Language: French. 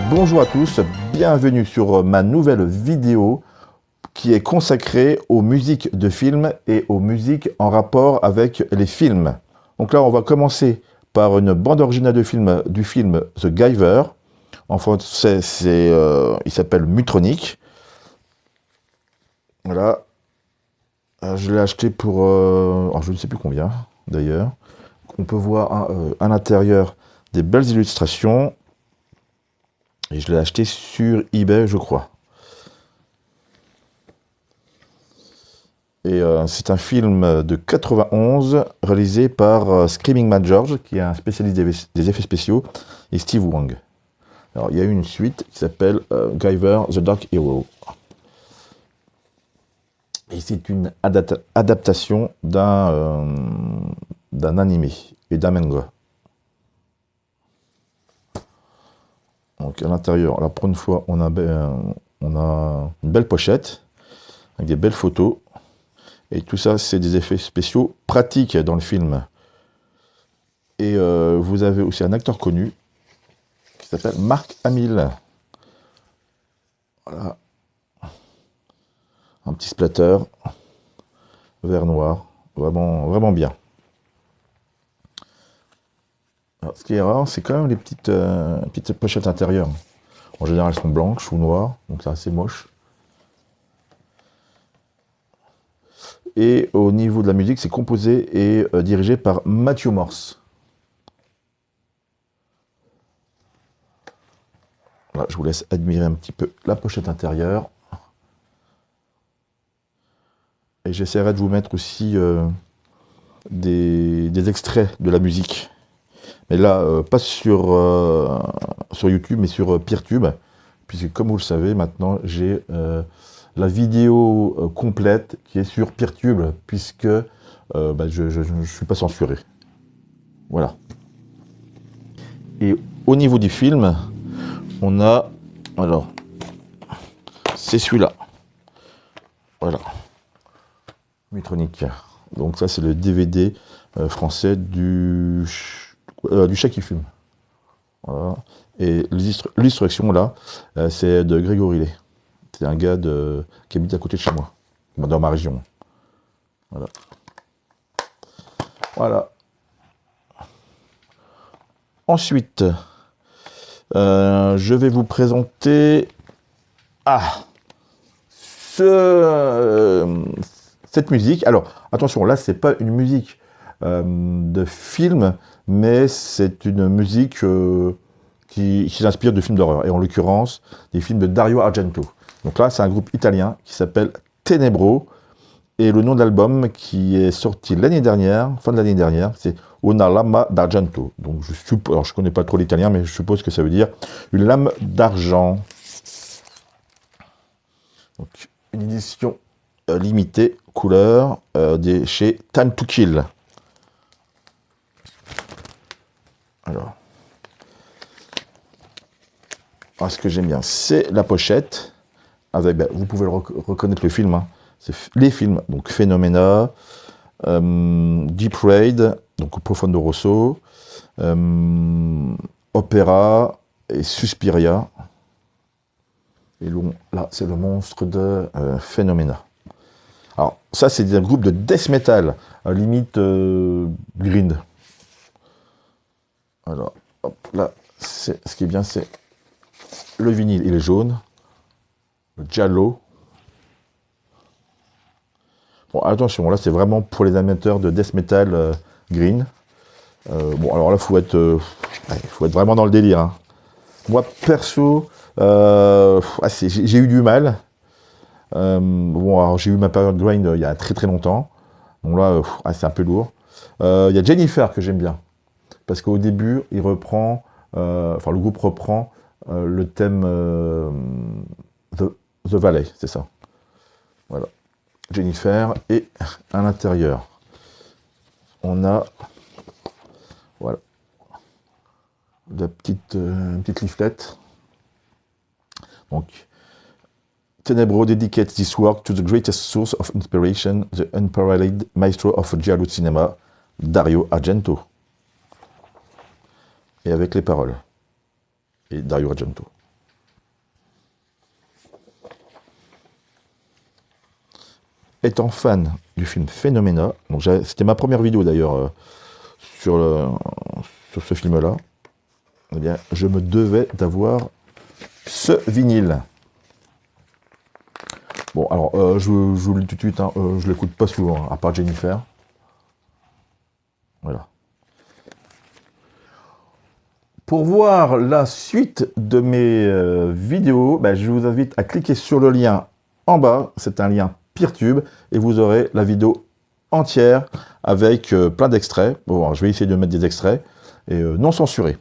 Bonjour à tous, bienvenue sur ma nouvelle vidéo qui est consacrée aux musiques de films et aux musiques en rapport avec les films. Donc là, on va commencer par une bande originale de film, du film The Giver. En français, il s'appelle Mutronic. Voilà. Je l'ai acheté pour... alors je ne sais plus combien, d'ailleurs. On peut voir à l'intérieur des belles illustrations. Et je l'ai acheté sur eBay, je crois. Et c'est un film de 91 réalisé par Screaming Mad George, qui est un spécialiste des effets spéciaux, et Steve Wang. Alors il y a eu une suite qui s'appelle Giver The Dark Hero. Et c'est une adaptation d'un animé et d'un manga. Donc à l'intérieur, là pour une fois, on a une belle pochette avec des belles photos. Et tout ça, c'est des effets spéciaux pratiques dans le film. Et vous avez aussi un acteur connu qui s'appelle Mark Hamill. Voilà. Un petit splatter, vert noir, vraiment, vraiment bien. Alors, ce qui est rare, c'est quand même les petites pochettes intérieures. En général, elles sont blanches ou noires, donc c'est assez moche. Et au niveau de la musique, c'est composé et dirigé par Matthew Morse. Voilà, je vous laisse admirer un petit peu la pochette intérieure. Et j'essaierai de vous mettre aussi des extraits de la musique. Mais là, pas sur YouTube, mais sur Peertube. Puisque comme vous le savez, maintenant, j'ai la vidéo complète qui est sur Peertube, puisque je ne suis pas censuré. Voilà. Et au niveau du film, on a... Alors, c'est celui-là. Voilà. Mutronic. Donc ça, c'est le DVD français du chat qui fume. Voilà. Et l'illustration, là, c'est de Grégory Lay. C'est un gars qui habite à côté de chez moi, dans ma région. Voilà. Voilà. Ensuite, je vais vous présenter cette musique. Alors, attention, là, c'est pas une musique de film, mais c'est une musique qui s'inspire de films d'horreur, et en l'occurrence, des films de Dario Argento. Donc là, c'est un groupe italien qui s'appelle Tenebro, et le nom de l'album qui est sorti l'année dernière, fin de l'année dernière, c'est Una lama d'argento. Donc alors je connais pas trop l'italien, mais je suppose que ça veut dire une lame d'argent. Donc une édition limitée, couleur, chez Time to Kill. Alors, ce que j'aime bien, c'est la pochette. Avec, vous pouvez reconnaître le film, hein. C'est les films, donc Phenomena, Deep Raid, donc Profondo Rosso, Opera et Suspiria. Et là, c'est le monstre de Phenomena. Alors, ça, c'est un groupe de death metal, à limite grind. Alors, hop, là, ce qui est bien, c'est le vinyle, il est jaune, le giallo. Bon, attention, là, c'est vraiment pour les amateurs de death metal green. Bon, alors là, faut être vraiment dans le délire, hein. Moi, perso, j'ai eu du mal. Bon, alors j'ai eu ma période grind il y a très très longtemps. Donc là, c'est un peu lourd. Il y a Jennifer que j'aime bien. Parce qu'au début, le groupe reprend le thème The Valley, c'est ça. Voilà. Jennifer, et à l'intérieur, on a voilà une petite leaflet. Donc, Tenebro dedicates this work to the greatest source of inspiration, the unparalleled maestro of giallo cinema, Dario Argento. Et avec les paroles. Et Dario Argento. étant fan du film Phénoména, donc c'était ma première vidéo d'ailleurs sur ce film-là, eh bien, je me devais d'avoir ce vinyle. Bon, alors, je vous le dis tout de suite, hein, je l'écoute pas souvent, hein, à part Jennifer. Voilà. Pour voir la suite de mes vidéos, ben, je vous invite à cliquer sur le lien en bas. C'est un lien Peertube et vous aurez la vidéo entière avec plein d'extraits. Bon, je vais essayer de mettre des extraits et non censurés.